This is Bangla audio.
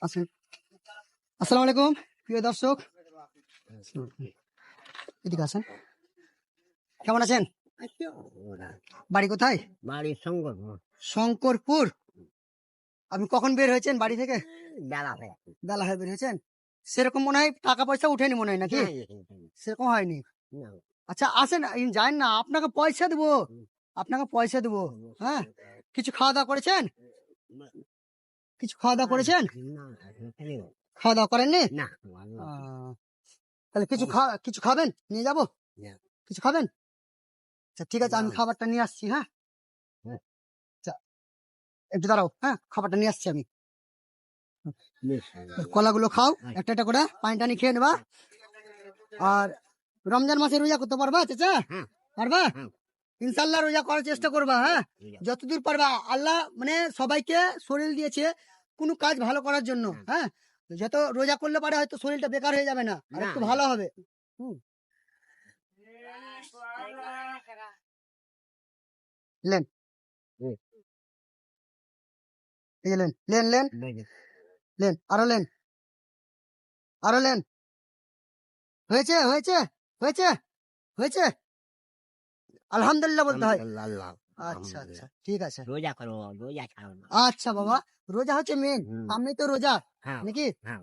আছেন। আসসালামু আলাইকুম প্রিয় দর্শক, এদিকে আসেন। কেমন আছেন? বাড়ি কোথায়? বাড়ির সঙ্গে শঙ্করপুর। আপনি কখন বের হয়েছেন বাড়ি থেকে? বেলা হয়ে বেলা হয়ে বের হয়েছেন। সেরকম মনে হয় টাকা পয়সা উঠেনি মনে হয় নাকি? সেরকম হয়নি। আচ্ছা আসেন, যান না, আপনাকে পয়সা দেবো, আপনাকে পয়সা দেবো। হ্যাঁ, কিছু খাওয়া দাওয়া করেছেন? কিছু খাওয়া দাওয়া করেছেন? খাওয়া দাওয়া করেননি? না তাহলে কিছু খাবেন, নিয়ে যাবো? কিছু খাবেন? আচ্ছা ঠিক আছে, আমি খাবারটা নিয়ে আসছি। হ্যাঁ, আচ্ছা একটু দাঁড়াও। হ্যাঁ, খাবারটা নিয়ে আসছি আমি। কলাগুলো খাও একটা একটা করে, পানি টানি খেয়ে নেবা। আর রমজান মাসে রোজা করতে পারবা চাচা? পারবা? ইনশাল্লাহ রোজা করার চেষ্টা করবা। হ্যাঁ, যতদূর পারবা। আল্লাহ মানে সবাইকে শরীর দিয়েছে কোনো কাজ ভালো করার জন্য। হ্যাঁ, যত রোজা করলে পারে হয়তো শরীরটা বেকার হয়ে যাবে না, আর একটু ভালো হবে। লেন, এই যে লেন, লেন লেন লেন, আরো লেন, আরো লেন। হয়েছে হয়েছে হয়েছে হয়েছে, আলহামদুলিল্লাহ বলতে হয়। আচ্ছা আচ্ছা ঠিক আছে। রোজা করো, রোজা ছাড়ো না। আচ্ছা বাবা, রোজা হচ্ছে মেন, হুম। আমি তো রোজা হ্যাঁ নাকি? হ্যাঁ